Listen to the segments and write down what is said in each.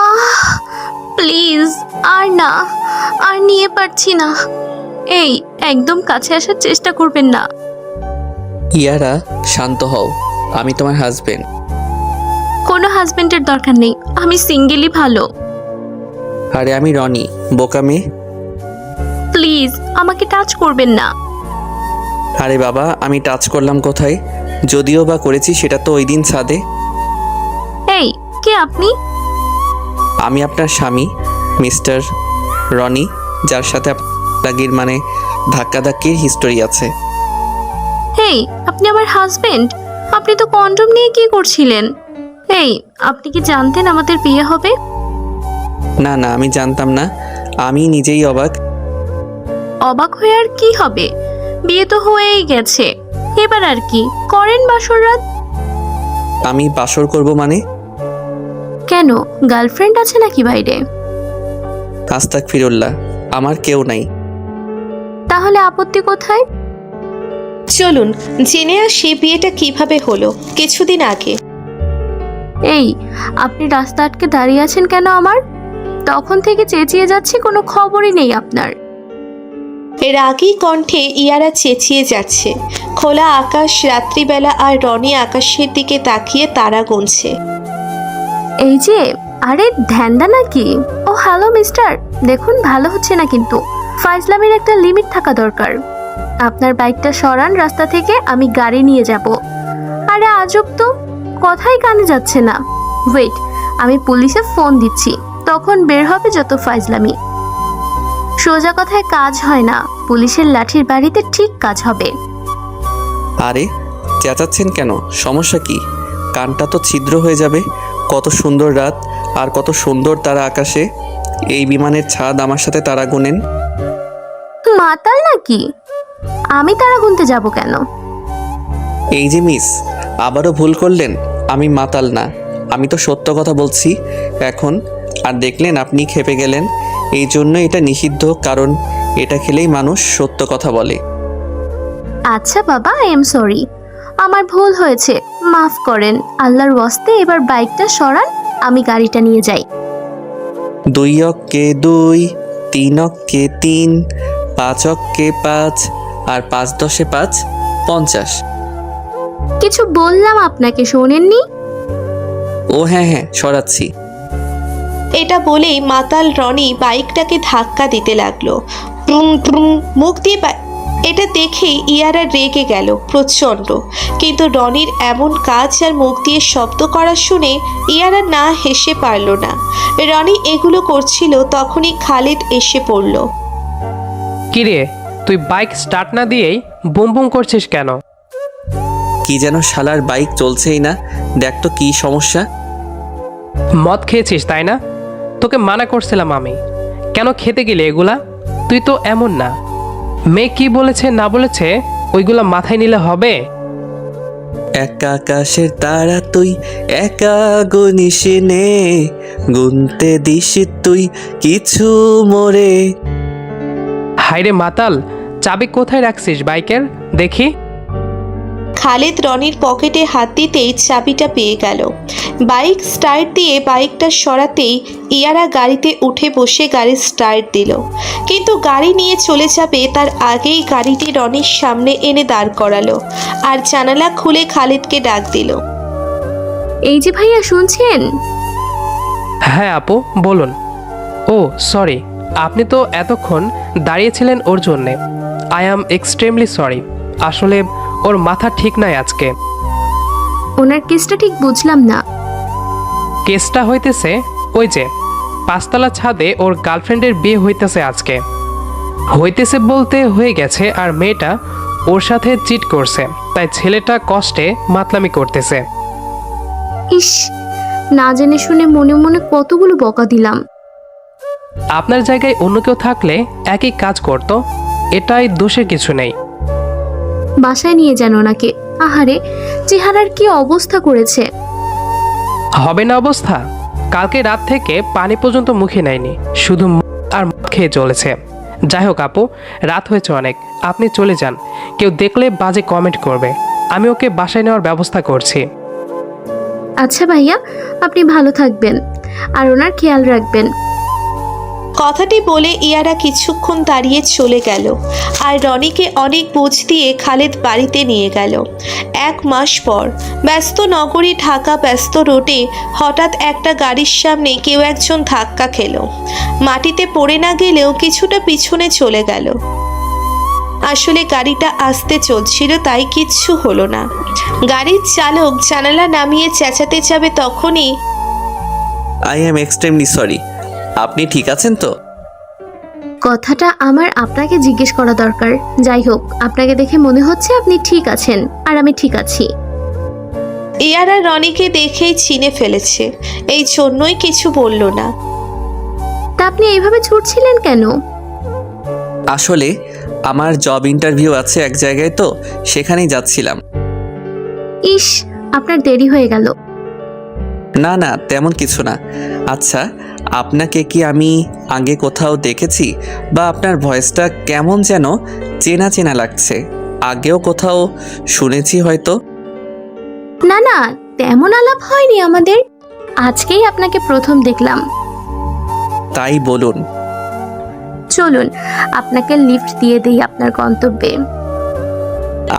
আহ please, আর না, আর নিয়ে পারছি না। এই, একদম কাছে আসার চেষ্টা করবেন না। ইয়ারা, শান্ত হও। আমি তোমার হাজবেন্ড। কোনো হাজবেন্ডের দরকার নেই, আমি সিঙ্গেলই ভালো। আরে আমি রনি, বোকা মেয়ে। প্লিজ আমাকে টাচ করবেন না। আরে বাবা, আমি টাচ করলাম কোথায়? যদিও বা করেছি সেটা তো ওই দিন ছাদে। এই, কে আপনি? আমি আপনার স্বামী, মিস্টার রনি, যার সাথে আপনার মানে ধাক্কাধাক্কির হিস্টোরি আছে। এই, আপনি আমার হাজবেন্ড? আপনি তো কন্ডম নিয়ে কি করছিলেন? এই, আপনি কি জানতেন আমাদের বিয়ে হবে? না না, আমি জানতাম না। আমি নিজেই অবাক। অবাক হয়ে আর কি হবে? বিয়ে তো হয়েই গেছে, এবার আর কি করেন বাসর রাত। আমি বাসর করব মানে? কেন, গার্লফ্রেন্ড আছে নাকি বাইরে? আস্তাগফিরুল্লাহ, আমার কেউ নাই। তাহলে আপত্তি কোথায়? চলুন জেনে আসি বিয়েটা কিভাবে হলো কিছুদিন আগে। এই, আপনি রাস্তা আটকে দাঁড়িয়ে আছেন কেন আমার? তখন থেকে চেঁচিয়ে যাচ্ছি, কোনো খবরই নেই আপনার। রাগী কণ্ঠে ইয়ারা চেঁচিয়ে যাচ্ছে। খোলা আকাশ, রাত্রিবেলা, আর রনি আকাশের দিকে তাকিয়ে তারা গুনছে। এই যে, আরে ধ্যানদা নাকি? ও হ্যালো মিস্টার, দেখুন ভালো হচ্ছে না কিন্তু। ফাইজলামের একটা লিমিট থাকা দরকার। আপনার বাইকটা সরান রাস্তা থেকে, আমি গাড়ি নিয়ে যাব। আরে আজব তো, কথাই কানে যাচ্ছে না। ওয়েট, আমি পুলিশে ফোন দিচ্ছি, তখন বের হবে যত ফাইজলামি। সোজা কথায় কাজ হয় না, পুলিশের লাঠির বাড়িতে ঠিক কাজ হবে। আরে চেঁচাচ্ছেন কেন? সমস্যা কি? কানটা তো ছিদ্র হয়ে যাবে। কত সুন্দর রাত, আর কত সুন্দর তারা আকাশে। এই বিমানের ছাদ আমার সাথে তারা গুনেন। মাতাল নাকি? আমি তারা গুনতে যাব কেন? এই যে মিস, আবারও ভুল করলেন। আমি মাতাল না, আমি তো সত্য কথা বলছি এখন। আর দেখলেন আপনি খেপে গেলেন। এই জন্য এটা নিষিদ্ধ, কারণ এটা খেলেই মানুষ সত্য কথা বলে। আচ্ছা বাবা, আই এম সরি, আমার ভুল হয়েছে, মাফ করেন। আল্লাহর ওয়াস্তে এবার বাইকটা সরান, আমি গাড়িটা নিয়ে যাই। 2 অক্কে 2, 3 অক্কে 3, 5 অক্কে 5, আর 5 10 5, 50। কিছু বললাম আপনাকে, শোনেননি? ও হ্যাঁ হ্যাঁ, সরাচ্ছি। এটা বলেই মাতাল রনি বাইকটাকে ধাক্কা দিতে লাগলো। প্রুম প্রুম মুখ দিয়ে এটা দেখেই ইয়ারা রেগে গেল প্রচণ্ড। কিন্তু রনির এমন কাজ আর মুখ দিয়ে শব্দ করা শুনে ইয়ারা না হেসে পারল না। রনি এগুলো করছিল, তখনই খালিদ এসে পড়ল। কিরে, তুই বাইক স্টার্ট না দিয়েই বুম বুম করছিস কেন? কি যেন শালার বাইক চলছেই না, দেখ তো কি সমস্যা। মদ খেয়েছিস তাই না? তোকে মানা করছিলাম আমি। কেন খেতে গেলে এগুলা? তুই তো এমন না। মেয়ে কি বলেছে না বলেছে ওইগুলা মাথায় নিলে হবে? একা আকাশের তারা তুই, একা গুনিস নে, গুনতে দিস তুই কিছু মোরে। হাইরে মাতাল, চাবি কোথায় রাখছিস বাইকের দেখি? খালিদ রনির পকেটে হাত দিতেই চাবিটা পেয়ে গেল। বাইক স্টার্ট দিয়ে বাইকটা সরাতেই ইয়ারা গাড়িতে উঠে বসে গাড়ি স্টার্ট দিল। কিন্তু গাড়ি নিয়ে চলে যাবে তার আগেই গাড়িটি রনির সামনে এনে দাঁড় করালো আর জানালা খুলে খালিদকে ডাক দিল। এই যে ভাইয়া, শুনছেন? হ্যাঁ আপু, বলুন। ও সরি, আপনি তো এতক্ষণ দাঁড়িয়েছিলেন ওর জন্যে। I am extremely sorry. আসলে ওর মাথা ঠিক নাই আজকে। ওনার কেসটা ঠিক বুঝলাম না। কেসটা হইতেছে ওই যে 5 তলা ছাদে ওর গার্লফ্রেন্ডের বিয়ে হইতেছে আজকে। হইতেছে বলতে হয়ে গেছে, আর মেয়েটা ওর সাথে চিট করছে, তাই ছেলেটা কষ্টে মাতলামি করতেছে। ইস, না জেনে শুনে মনে মনে কতগুলো বকা দিলাম। আপনার জায়গায় অন্য কেউ থাকলে একই কাজ করত, এটাই দোষের কিছু নেই। বাসায় নিয়ে যান ওনাকে। আহারে, চেহারার কি অবস্থা করেছে। হবে না অবস্থা? কালকে রাত থেকে পানি পর্যন্ত মুখে নেয়নি, শুধু আর মদ খেয়ে চলেছে। যাই হোক আপু, রাত হয়েছে অনেক, আপনি চলে যান। কেউ দেখলে বাজে কমেন্ট করবে। আমি ওকে বাসায় নেওয়ার ব্যবস্থা করছি। আচ্ছা ভাইয়া, আপনি ভালো থাকবেন। আর ওনার খেয়াল রাখবেন। কথাটি বলে ইয়ারা কিছুক্ষণ দাঁড়িয়ে চলে গেল আর রনিকে অনেক বুঝ দিয়ে খালেদ বাড়িতে নিয়ে গেল। 1 মাস পর ব্যস্ত নগরী ঢাকা ব্যস্ত রোডে হঠাৎ একটা গাড়ির সামনে কেউ একজন ধাক্কা খেলো। মাটিতে পড়ে না গেলেও কিছুটা পিছনে চলে গেল। আসলে গাড়িটা আস্তে চলছিল, তাই কিচ্ছু হলো না। গাড়ির চালক জানালা নামিয়ে চেঁচাতে যাবে তখনই আই অ্যাম এক্সট্রিমলি সরি। আপনি ঠিক আছেন তো? কথাটা আমার আপনাকে জিজ্ঞেস করা দরকার। যাই হোক, আপনাকে দেখে মনে হচ্ছে আপনি ঠিক আছেন আর আমি ঠিক আছি। ইয়ারা রনিকে দেখেই চিনে ফেলেছে, এই জন্যই কিছু বলল না। তা আপনি এইভাবে ছুটছিলেন কেন? আসলে আমার জব ইন্টারভিউ আছে এক জায়গায়, তো সেখানেই যাচ্ছিলাম। ইস, আপনার দেরি হয়ে গেল। না না, তেমন কিছু না। আচ্ছা, আপনাকে কি আমি আগে কোথাও দেখেছি, বা আপনার ভয়েসটা কেমন যেন চেনা চেনা লাগছে? আগেও কোথাও শুনেছি হয়তো। না না, তেমন আলাপ হয়নি আমাদের। আজকেই আপনাকে প্রথম দেখলাম। তাই বলুন। চলুন আপনাকে লিফট দিয়ে দেই আপনার গন্তব্যে।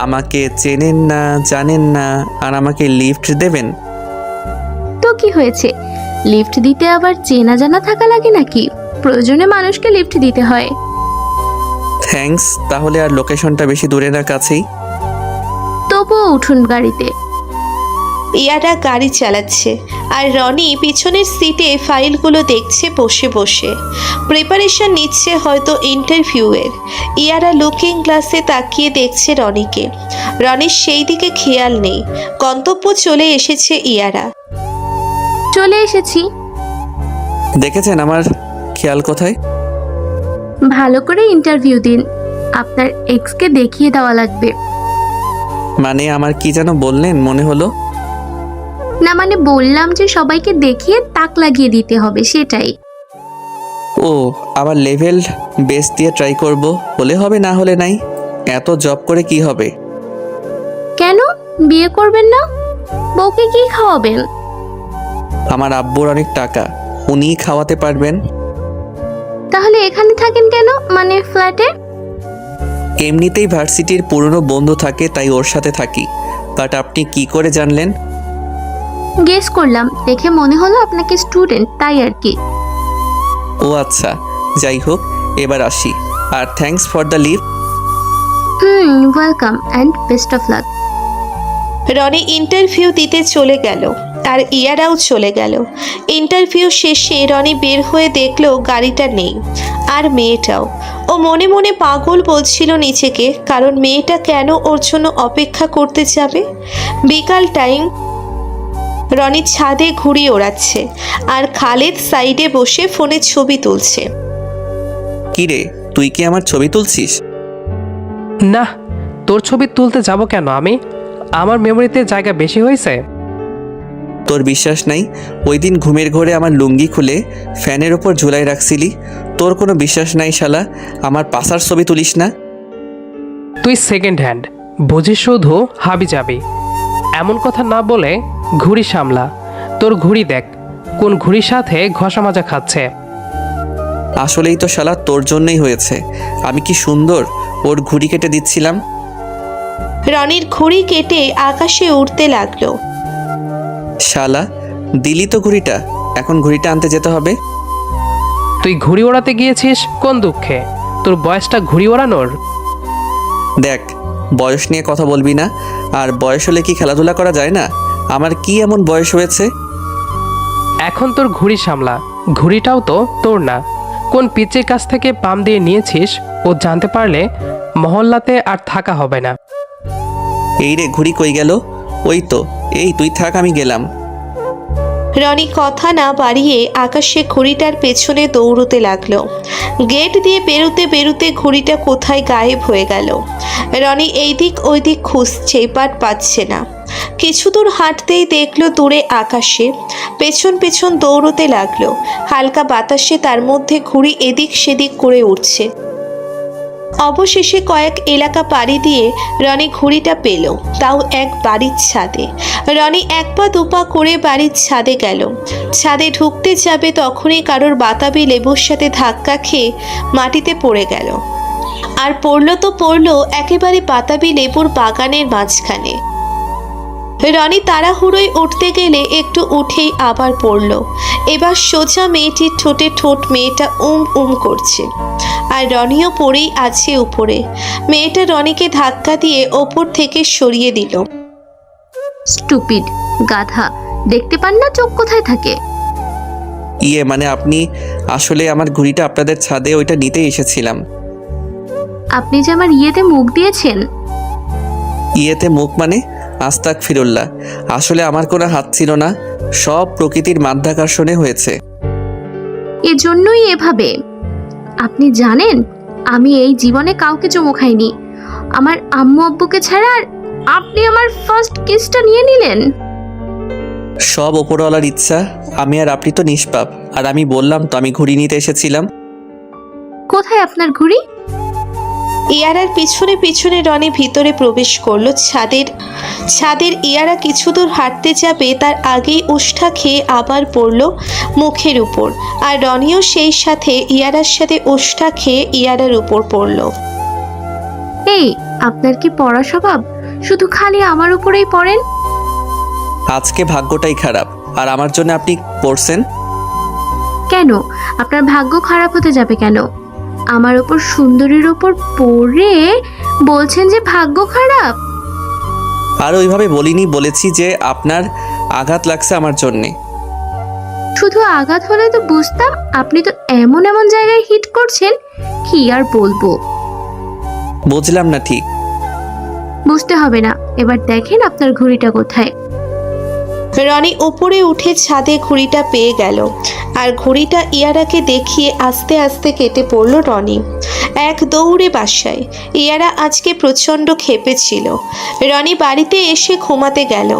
আমাকে চেনেন না, জানেন না, আর আমাকে লিফট দেবেন? তো কি হয়েছে, লিফট দিতে আবার চেনা জানা থাকা লাগে নাকি? প্রয়োজনে মানুষকে লিফট দিতে হয়। থ্যাঙ্কস। তাহলে আর লোকেশনটা বেশি দূরে না, কাছেই। তবুও উঠুন গাড়িতে। ইয়ারা গাড়ি চালাচ্ছে আর রনি পিছনের সিটে ফাইলগুলো দেখছে বসে বসে। প্রিপারেশন নিচ্ছে হয়তো ইন্টারভিউয়ের। ইয়ারা লুকিং গ্লাসে তাকিয়ে দেখছে রনিকে। রনির সেই দিকে খেয়াল নেই। গন্তব্য চলে এসেছে ইয়ারা। চলে এসেছি। দেখেছেন আমার খেয়াল কোথায়? ভালো করে ইন্টারভিউ দিন, আপনার এক্সকে দেখিয়ে দেওয়া লাগবে। মানে আমার কি যেন বললেন মনে হলো? না মানে বললাম যে সবাইকে দেখিয়ে তাক লাগিয়ে দিতে হবে, সেটাই। ও, আবার লেভেল বেস দিয়ে ট্রাই করব, হলে হবে না হলে নাই। এত জব করে কি হবে? কেন বিয়ে করবেন না? বউকে কি খাওয়াবেন? আমার আব্বুর অনেক টাকা, উনিই খাওয়াতে পারবেন। তাহলে এখানে থাকেন কেন, মানে ফ্ল্যাটে? এমনিতেই ভার্সিটির পুরনো বন্ধু থাকে, তাই ওর সাথে থাকি। বাট আপনি কি করে জানলেন? গেস করলাম, দেখে মনে হলো আপনাকে স্টুডেন্ট, তাই আর কি। ও আচ্ছা, যাই হোক, এবার আসি। আর thanks for the leave. Welcome and best of luck. Rony interview দিতে চলে গেল আর ইয়ারাও চলে গেল। ইন্টারভিউ শেষে রনি বের হয়ে দেখলো গাড়িটা নেই, আর মেয়েটাও। ও মনে মনে পাগল বলছিল নিজেকে, কারণ মেয়েটা কেন ওর জন্য অপেক্ষা করতে যাবে। বিকাল টাইম। রনি ছাদে ঘুড়ি ওড়াচ্ছে আর খালেদ সাইডে বসে ফোনে ছবি তুলছে। কি রে, তুই কি আমার ছবি তুলছিস? না, তোর ছবি তুলতে যাব কেন আমি? আমার মেমোরিতে জায়গা বেশি হয়েছে। তোর বিশ্বাস নাই? ওই দিন ঘুমের ঘোরে আমার লুঙ্গি খুলে ফ্যানের ওপর ঝুলাই রাখছিলি। তোর কোনো বিশ্বাস নাই শালা, আমার পাশার ছবি তুলিস না। তুই সেকেন্ড হ্যান্ড বুঝিস, শুধু হাবি যাবি। এমন কথা না বলে ঘুড়ি সামলা। তোর ঘুড়ি দেখ কোন ঘুড়ির সাথে ঘষা মাজা খাচ্ছে। আসলেই তো শালা তোর জন্যই হয়েছে। আমি কি সুন্দর ওর ঘুড়ি কেটে দিচ্ছিলাম। রনির ঘুড়ি কেটে আকাশে উড়তে লাগলো। শালা, দিলি তো ঘুড়িটা, এখন ঘুড়িটা আনতে যেতে হবে। তুই ঘুড়ি ওড়াতে গিয়েছিস কোন দুঃখে? তোর বয়সটা ঘুড়ি ওড়ানোর? দেখ, বয়স নিয়ে কথা বলবি না। আর বয়স হলে কি খেলাধুলা করা যায় না? আমার কি এমন বয়স হয়েছে? এখন তোর ঘুড়ি সামলা। ঘুড়িটাও তো তোর না। কোন পিচের কাছ থেকে পাম দিয়ে নিয়েছিস ও জানতে পারলে মহল্লাতে আর থাকা হবে না। এই রে, ঘুড়ি কই গেল? ওই তো, এই তুই থাক, আমি গেলাম। রনি কথা না বাড়িয়ে আকাশে ঘুড়িটার পেছনে দৌড়তে লাগলো। গেট দিয়ে বেরোতে বেরোতে ঘুড়িটা কোথায় গায়েব হয়ে গেল। রনি এই দিক ওই দিক খুঁজছে, বাট পাচ্ছে না। কিছু দূর হাঁটতেই দেখলো দূরে আকাশে। পেছন পেছন দৌড়তে লাগলো। হালকা বাতাসে তার মধ্যে ঘুড়ি এদিক সেদিক করে উঠছে। অবশেষে কয়েক এলাকা পাড়ি দিয়ে রনি ঘুড়িটা পেল, তাও এক বাড়ির ছাদে। রনি এক পা দুপা করে বাড়ির ছাদে গেল। ছাদে ঢুকতে যাবে তখনই কারোর বাতাবি লেবুর সাথে ধাক্কা খেয়ে মাটিতে পড়ে গেল। আর পড়ল তো পড়ল একেবারে বাতাবি লেবুর বাগানের মাঝখানে। রনি তাড়াহুড়োয় উঠতে গেলে একটু উঠেই আবার পড়ল। এবার সোজা মেয়েটির ঠোঁটে ঠোঁট, মেয়েটা করছে, আর রনিও পড়েই আছে উপরে। মেয়েটা রনিকে ধাক্কা দিয়ে ওপর থেকে সরিয়ে দিল। স্টুপিড গাধা, দেখতে পান না চোখ কোথায় থাকে? মানে আপনি আসলে আমার ঘুড়িটা আপনাদের ছাদে ওইটা নিতে এসেছিলাম। আপনি যে আমার ইয়েতে মুখ দিয়েছেন। ইয়েতে মুখ মানে? আস্তাক ফিরুল্লাহ, আসলে আমার কোনো হাত ছিল না, সব প্রকৃতির মাধ্যাকর্ষণে হয়েছে। এজন্যই এভাবে। আপনি জানেন আমি এই জীবনে কাউকে চুমু খাইনি, আমার আম্মু আব্বুকে ছাড়া। আর আপনি আমার ফার্স্ট কিসটা নিয়ে নিলেন। সব ওপরওয়ালার ইচ্ছা, আমি আর আপনি তো নিষ্পাপ। আর আমি বললাম তো আমি ঘুড়ি নিতে এসেছিলাম। কোথায় আপনার ঘুড়ি? ইয়ারার পিছনে পিছনে রনি ভিতরে প্রবেশ করলো ছাদের ইয়ারা কিছু দূর হাঁটতে যাবে তার আগেই উষ্ঠা খেয়ে আবার পড়ল মুখের উপর। আর রনিও সেই সাথে ইয়ারার সাথে উষ্ঠা খেয়ে ইয়ারার উপর পড়ল। এই, আপনার কি পড়া স্বভাব? শুধু খালি আমার উপরেই পড়েন। আজকে ভাগ্যটাই খারাপ, আর আমার জন্য আপনি পড়ছেন কেন? আপনার ভাগ্য খারাপ হতে যাবে কেন? আমার উপর সুন্দরীর উপর পড়ে বলছেন যে ভাগ্য খারাপ? আর ওইভাবে বলিনি, বলেছি যে আপনার আঘাত লাগছে আমার জন্যে। শুধু আঘাত হলে তো বুঝতাম। আপনি তো এমন এমন জায়গায় হিট করছেন, কি আর বলবো। বুঝলাম না ঠিক। বুঝতে হবে না, এবার দেখেন আপনার ঘড়িটা কোথায়। রনি উপরে উঠে ছাদে ঘুড়িটা পেয়ে গেল, আর ঘুড়িটা ইয়ারাকে দেখিয়ে আস্তে আস্তে কেটে পড়ল রনি। এক দৌড়ে বাসায়। ইয়ারা আজকে প্রচণ্ড ক্ষেপে ছিল। রনি বাড়িতে এসে ঘুমাতে গেল।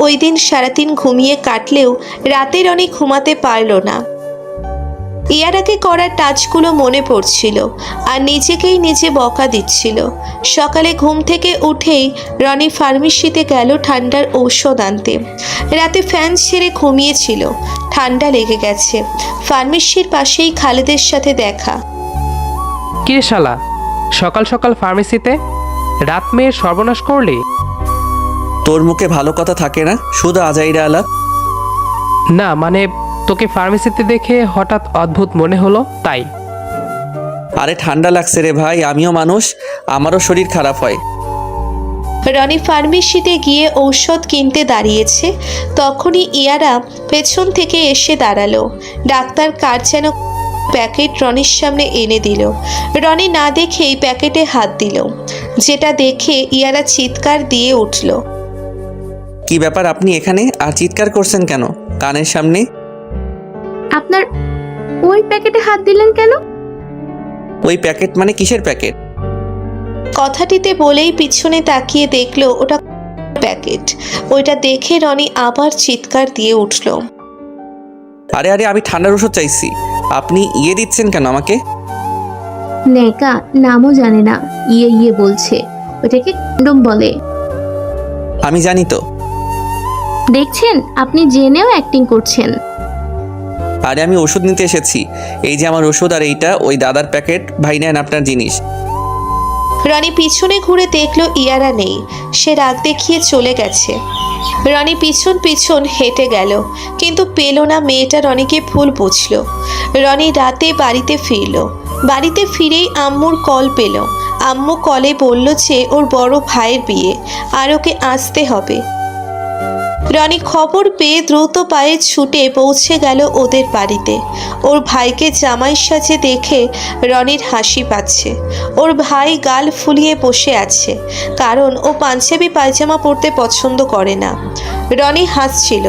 ওই দিন সারাদিন ঘুমিয়ে কাটলেও রাতে রনি ঘুমাতে পারল না। ইয়ারাকে করা টাচগুলো মনে পড়ছিল, আর নিজেকেই নিজে বকা দিচ্ছিল। সকালে ঘুম থেকে উঠেই রনি ফার্মেসিতে গেল ঠান্ডার ঔষধ আনতে। রাতে ফ্যান ছেড়ে ঘুমিয়েছিল, ঠান্ডা লেগে গেছে। ফার্মেসির পাশেই খালেদের সাথে দেখা। কিরে শালা, সকাল সকাল ফার্মেসিতে? রাত মেয়ের সর্বনাশ করলি? তোর মুখে ভালো কথা থাকে না, শুধু আজাইরা আলাপ। না মানে, তোকে ফার্মেসিতে দেখে হঠাৎ অদ্ভুত মনে হলো তাই। আরে ঠান্ডা লাগছে রে ভাই, আমিও মানুষ, আমারও শরীর খারাপ হয়। রনি ফার্মেসিতে গিয়ে ঔষধ কিনতে দাঁড়িয়েছে, তখনই ইয়ারা পেছন থেকে এসে দাঁড়ালো। ডাক্তার কার যেন প্যাকেট রনির সামনে এনে দিল। রনি না দেখেই প্যাকেটে হাত দিল, যেটা দেখে ইয়ারা চিৎকার দিয়ে উঠল। কি ব্যাপার, আপনি এখানে আর চিৎকার করছেন কেন কানের সামনে? আপনার ওই প্যাকেটে হাত দিলেন কেন? ওই প্যাকেট মানে কিসের প্যাকেট? কথাটিতে বলেই পিছনে তাকিয়ে দেখলো ওটা প্যাকেট। ওইটা দেখে রনি আবার চিৎকার দিয়ে উঠল। আরে আরে, আমি ঠান্ডার ওষুধ চাইছি, আপনি ইয়ে দিচ্ছেন কেন আমাকে? নেকা নামও জানে না, ইয়ে ইয়ে বলছে। ওটাকে কন্ডম বলে। আমি জানি তো। দেখছেন, আপনি জেনেও অ্যাক্টিং করছেন। আরে আমি ওষুধ নিতে এসেছি, এই যে আমার ওষুধ, আর এইটা ওই দাদার প্যাকেট। ভাই নেন আপনার জিনিস। রনি পিছনে ঘুরে দেখলো ইয়ারা নেই, সে রাগ দেখিয়ে চলে গেছে। রনি পিছন পিছন হেঁটে গেল, কিন্তু পেল না মেয়েটা রনিকে ভুল বুঝল। রনি রাতে বাড়িতে ফিরল। বাড়িতে ফিরেই আম্মুর কল পেল। আম্মু কলে বলল যে ওর বড় ভাইয়ের বিয়ে, আর ওকে আসতে হবে। রনি খবর পেয়ে দ্রুত পায়ে ছুটে পৌঁছে গেল ওদের বাড়িতে। ওর ভাইকে জামাই সাজে দেখে রনির হাসি পাচ্ছে। ওর ভাই গাল ফুলিয়ে বসে আছে, কারণ ও পাঞ্জাবি পায়জামা পরতে পছন্দ করে না। রনি হাসছিল।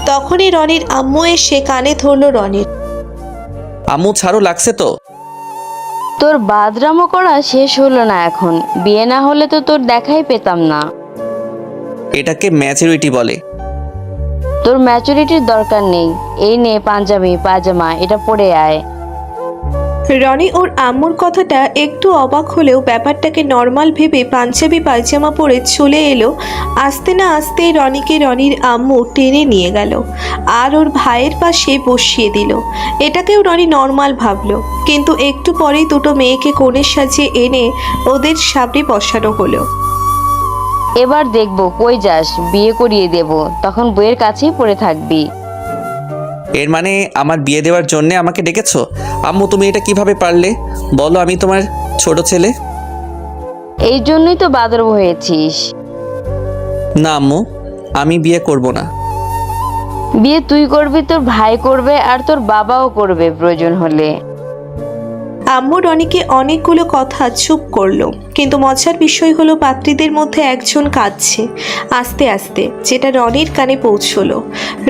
তখনই রনির আম্মু এসে কানে ধরল রনির। আম্মু ছাড়ো, লাগছে তো। তোর বাদরামো করা শেষ হলো না এখন? বিয়ে না হলে তো তোর দেখাই পেতাম না। এটাকে ম্যাচুরিটি বলে। তোর ম্যাচুরিটির দরকার নেই। এই নে পাঞ্জাবি পায়জামা, এটা পরে আয়। রনি ওর আম্মুর কথাটা একটু অবাক হলেও ব্যাপারটাকে নর্মাল ভেবে পাঞ্জাবি পায়জামা পরে চলে এলো। আসতে না আসতেই রনিকে রনির আম্মু টেনে নিয়ে গেল আর ওর ভাইয়ের পাশে বসিয়ে দিল। এটাকেও রনি নর্মাল ভাবলো, কিন্তু একটু পরেই দুটো মেয়েকে কোণে সাজিয়ে এনে ওদের সামনে বসানো হলো। এবার দেখবো কই যাস, বিয়ে করিয়ে দেব, তখন বইয়ের কাছেই পড়ে থাকবি। এর মানে আমার বিয়ে দেওয়ার জন্যে আমাকে ডেকেছো? আম্মু তুমি এটা কিভাবে পারলে? বলো আমি তোমার ছোট ছেলে। এই জন্যই তো বাদরব হয়েছিস। না আম্মু, আমি বিয়ে করব না। বিয়ে তুই করবি, তোর ভাই করবে, আর তোর বাবাও করবে প্রয়োজন হলে। আম্মু রনিকে অনেকগুলো কথা চুপ করলো, কিন্তু মজার বিষয় হলো পাত্রীদের মধ্যে একজন কাঁদছে আস্তে আস্তে, যেটা রনির কানে পৌঁছলো।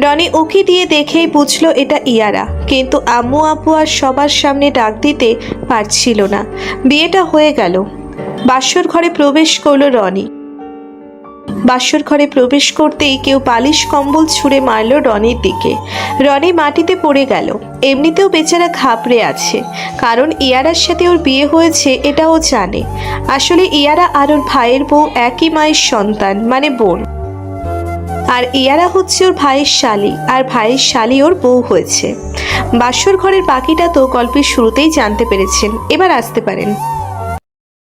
রনি ওকে দিয়ে দেখেই বুঝলো এটা ইয়ারা, কিন্তু আম্মু আব্বু আর সবার সামনে ডাক দিতে পারছিল না। বিয়েটা হয়ে গেল। বাসর ঘরে প্রবেশ করলো রনি। বাসর ঘরে প্রবেশ করতেই কেউ বালিশ কম্বল ছুঁড়ে মারল রনির দিকে। রনি মাটিতে পড়ে গেল। এমনিতেও বেচারা ঘাবড়ে আছে, কারণ ইয়ারার সাথে ওর বিয়ে হয়েছে এটা ও জানে। আসলে ইয়ারা আর ওর ভাইয়ের বউ একই মায়ের সন্তান, মানে বোন। আর ইয়ারা হচ্ছে ওর ভাইয়ের শালি, আর ভাইয়ের শালি ওর বউ হয়েছে। বাসর ঘরের বাকিটা তো গল্পের শুরুতেই জানতে পেরেছেন, এবার আসতে পারেন।